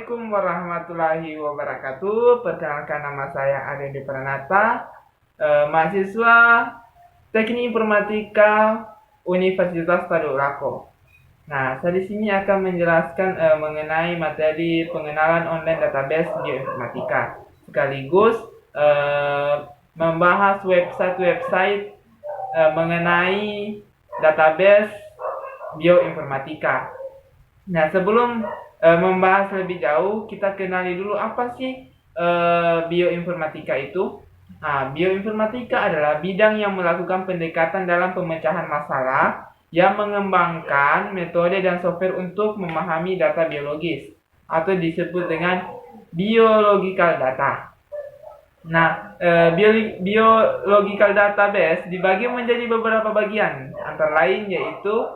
Assalamualaikum warahmatullahi wabarakatuh. Perkenalkan, nama saya Arya Pranata, mahasiswa Teknik Informatika Universitas Tadulako. Nah, saya di sini akan menjelaskan mengenai materi pengenalan online database bioinformatika, sekaligus membahas website-website mengenai database bioinformatika. Nah, sebelum membahas lebih jauh, kita kenali dulu apa sih bioinformatika itu. Nah, bioinformatika adalah bidang yang melakukan pendekatan dalam pemecahan masalah yang mengembangkan metode dan software untuk memahami data biologis atau disebut dengan biological data. Nah, biological database dibagi menjadi beberapa bagian, antara lain yaitu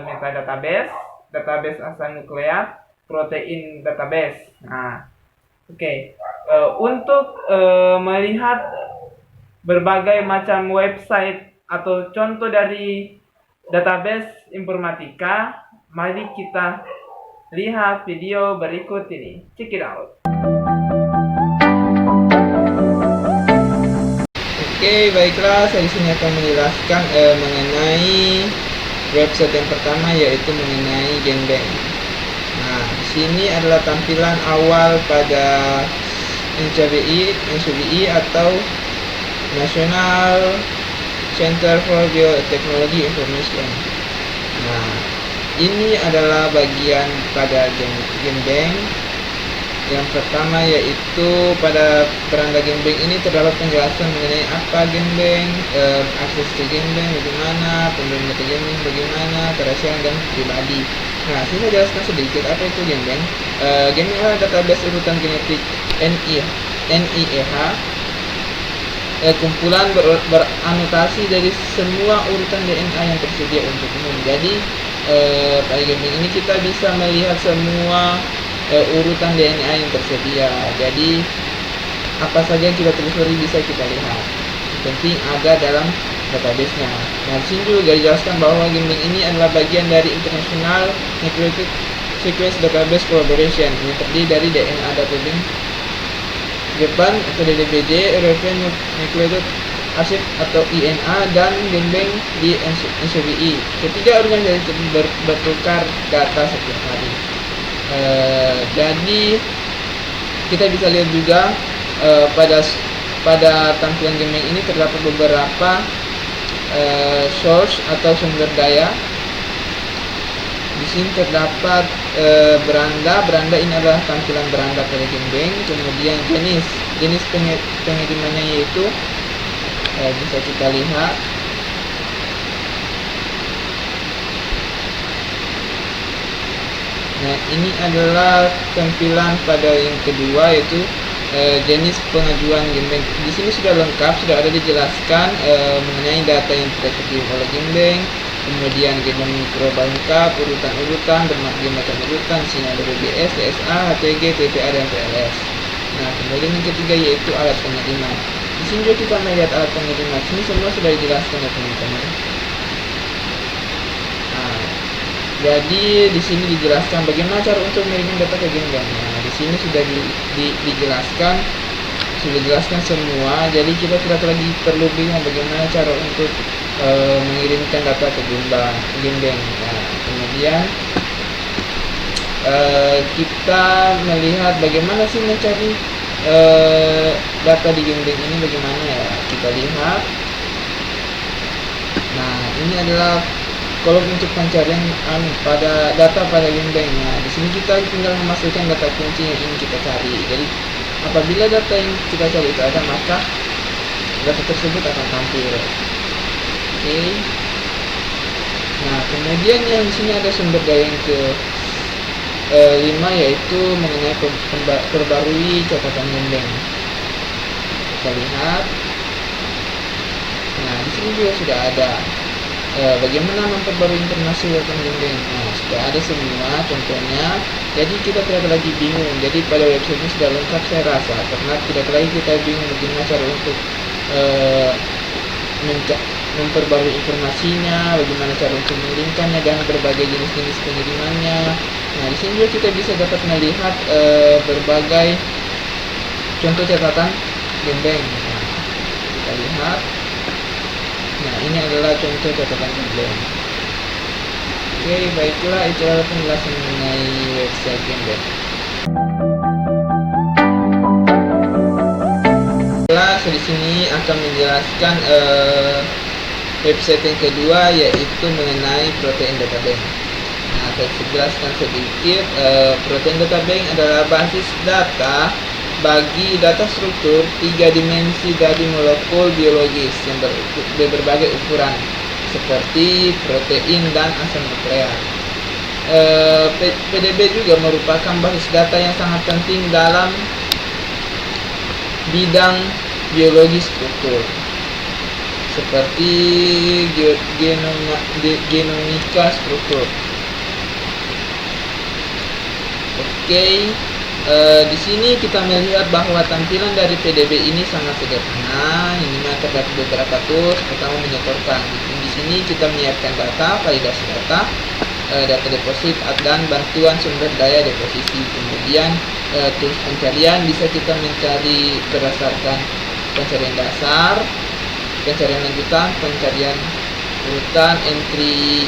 metadatabase, database asal nukleat, protein database. Nah, oke. Untuk melihat berbagai macam website atau contoh dari database informatika, mari kita lihat video berikut ini. Check it out. Oke, baiklah, saya di sini akan menjelaskan mengenai website yang pertama, yaitu mengenai GenBank. Nah, di sini adalah tampilan awal pada NCBI atau National Center for Biotechnology Information. Nah, ini adalah bagian pada GenBank. Yang pertama yaitu pada beranda GenBank ini terdapat penjelasan mengenai apa GenBank, akses ke GenBank bagaimana, pembelian data GenBank bagaimana, kerahasiaan dan pribadi. Nah, saya jelaskan sedikit apa itu GenBank. GenBank adalah database urutan genetik NIEH, kumpulan beranotasi dari semua urutan DNA yang tersedia untuk umum. Jadi pada GenBank ini kita bisa melihat semua urutan DNA yang tersedia. Jadi apa saja yang kita telusuri bisa kita lihat. Yang penting ada dalam database-nya. Nah, di sini juga dijelaskan bahwa GenBank ini adalah bagian dari International Nucleic Sequence Database Collaboration yang terdiri dari DNA Databank Jepang atau DDBJ, European Nucleic Acid atau INA, dan GenBank di NCBI. Ketiga organisasi bertukar data setiap hari. Jadi kita bisa lihat juga pada tampilan GenBank ini terdapat beberapa source atau sumber daya. Di sini terdapat beranda ini adalah tampilan beranda pada GenBank. Kemudian jenis pengirimannya yaitu bisa kita lihat. Nah, ini adalah tampilan pada yang kedua, yaitu jenis pengajuan GenBank. Di sini sudah lengkap, sudah ada dijelaskan mengenai data yang tidak terkirim oleh GenBank. Kemudian GenBank mikroba lengkap, urutan-urutan, berbagai macam urutan. Di sini ada BBS, TSA, HTG, TPA, dan PLS. Nah, kemudian yang ketiga yaitu alat pengiriman. Di sini juga kita melihat alat pengiriman. Ini semua sudah dijelaskan ya teman-teman. Jadi di sini dijelaskan bagaimana cara untuk mengirim data ke GenBank. Nah, di sini sudah dijelaskan semua. Jadi kita tidak lagi perlu bingung bagaimana cara untuk mengirimkan data ke GenBank. Nah, kemudian kita melihat bagaimana sih mencari data di GenBank ini, bagaimana ya? Kita lihat. Nah, ini adalah kolom untuk pencarian pada data pada GenBank. Nah, di sini kita tinggal memasukkan data kunci yang ingin kita cari. Jadi apabila data yang kita cari itu ada, maka data tersebut akan tampil. Oke. Nah, kemudian yang di sini ada sumber daya yang ke 5, yaitu mengenai perbarui catatan GenBank. Kita lihat. Nah, di sini juga sudah ada bagaimana memperbarui informasi tentang GenBank. Nah, sudah ada semua contohnya. Jadi kita tidak lagi bingung. Jadi pada website ini sudah lengkap saya rasa, karena tidak lagi kita bingung bagaimana cara untuk memperbarui informasinya, bagaimana cara untuk mengirimkannya, dan berbagai jenis-jenis pengirimannya. Nah, di sini juga kita bisa dapat melihat berbagai contoh catatan Genbank. Nah, kita lihat. Nah, ini adalah contoh catatan Genbank. Oke, baiklah, itu adalah penjelasan mengenai website Genbank. Di sini akan menjelaskan website yang kedua, yaitu mengenai Protein Data Bank. Nah, saya jelaskan sedikit. Protein Data Bank adalah basis data bagi data struktur 3 dimensi dari molekul biologis yang berbagai ukuran, seperti protein dan asam nuklear. PDB juga merupakan basis data yang sangat penting dalam bidang biologi struktur, seperti genomika struktur. Oke, di sini kita melihat bahwa tampilan dari PDB ini sangat sederhana. Ini terdapat beberapa tools. Pertama, menyetorkan. Di sini kita menyiapkan data, validasi data, data deposit, dan bantuan sumber daya deposisi. Kemudian tools pencarian, bisa kita mencari berdasarkan pencarian dasar, pencarian lanjutan, pencarian urutan, entry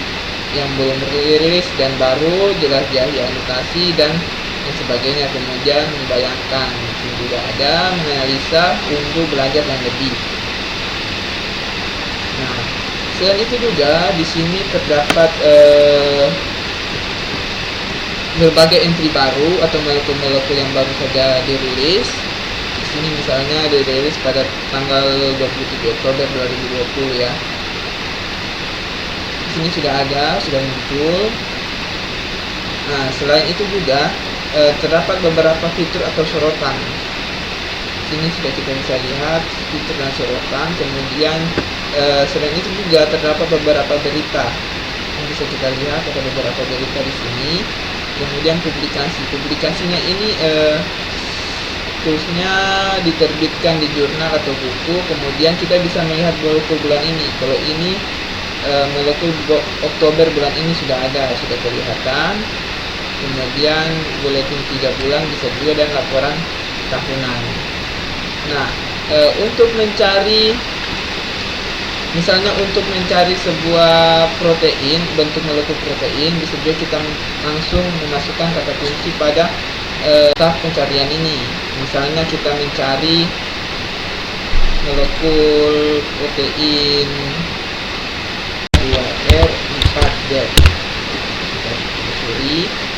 yang belum rilis dan baru, jelas jari anotasi, dan sebagainya. Kemudian membayangkan, di sini juga ada menganalisa untuk belajar yang lebih. Nah, selain itu juga di sini terdapat berbagai entry baru atau molekul-molekul yang baru saja dirilis. Di sini misalnya dirilis pada tanggal 27 Oktober 2020 ya. Di sini sudah muncul. Nah, selain itu juga terdapat beberapa fitur atau sorotan. Di sini sudah kita bisa lihat fitur dan sorotan. Kemudian selain itu juga terdapat beberapa berita yang bisa kita lihat, ada beberapa berita di sini. Kemudian publikasinya ini tulisnya diterbitkan di jurnal atau buku. Kemudian kita bisa melihat molekul bulan ini. Kalau ini molekul Oktober bulan ini sudah kelihatan. Kemudian buletin 3 bulan bisa juga, dan laporan tahunan. Nah, untuk mencari, misalnya untuk mencari sebuah protein, bentuk molekul protein, bisa juga kita langsung memasukkan kata kunci pada tahap pencarian ini. Misalnya kita mencari molekul protein 2R4Z, kita cari.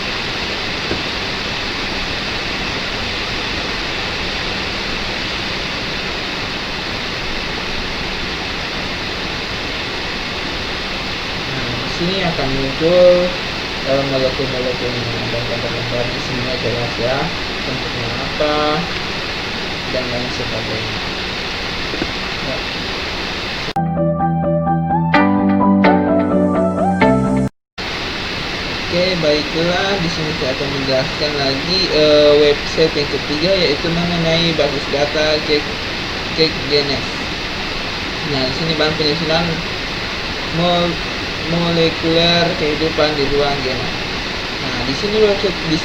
Sini akan muncul molekul-molekulnya dan gambar-gambar di sini jelas ya, bentuknya apa dan lain sebagainya. Ya. Oke, baiklah, di sini saya akan menjelaskan lagi website yang ketiga, yaitu mengenai basis data CakeGenes. Nah, di sini bahan penyusunan molekuler kehidupan di ruang genom. Nah, di sini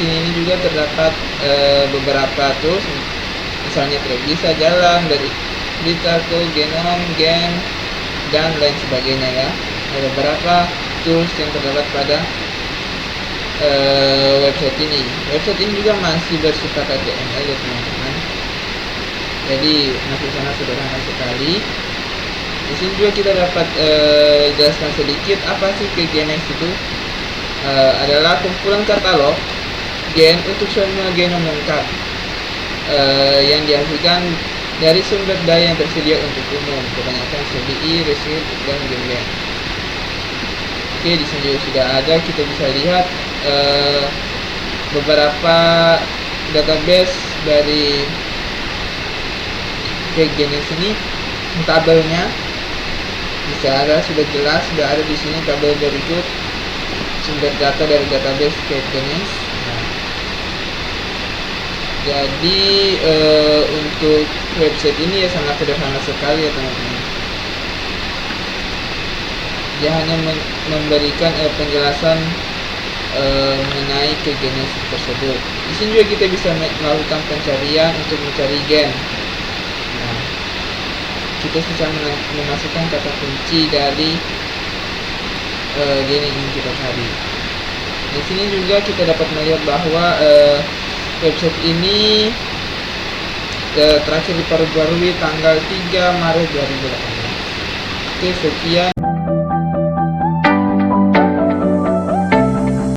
ini juga terdapat beberapa tools, misalnya bisa jalan dari berita ke genom, gen, dan lain sebagainya ya. Ada beberapa tools yang terdapat pada website ini. Website ini juga masih bersifat HTML ya teman-teman. Jadi masih sangat sederhana sekali. Di sini juga kita dapat jelaskan sedikit apa sih CakeGenes itu. Adalah kumpulan katalog gen untuk semua genom lengkap yang dihasilkan dari sumber daya yang tersedia untuk umum, kebanyakan CDI, RESID, dan GenBank. Oke, di sini juga sudah ada, kita bisa lihat beberapa database dari CakeGenes ini, tabelnya bisa ada, sudah jelas, sudah ada di sini tabel berikut sumber data dari database CakeGenes. Nah, jadi untuk website ini ya sangat sederhana sekali ya teman-teman. Dia hanya memberikan penjelasan mengenai ke genetik tersebut. Di sini juga kita bisa melakukan pencarian untuk mencari gen. Nah, kita bisa memasukkan kata kunci dari gen yang ingin kita cari. Di sini juga kita dapat melihat bahwa website ini terakhir diperbarui tanggal 3 Maret 2018. Oke, sekian.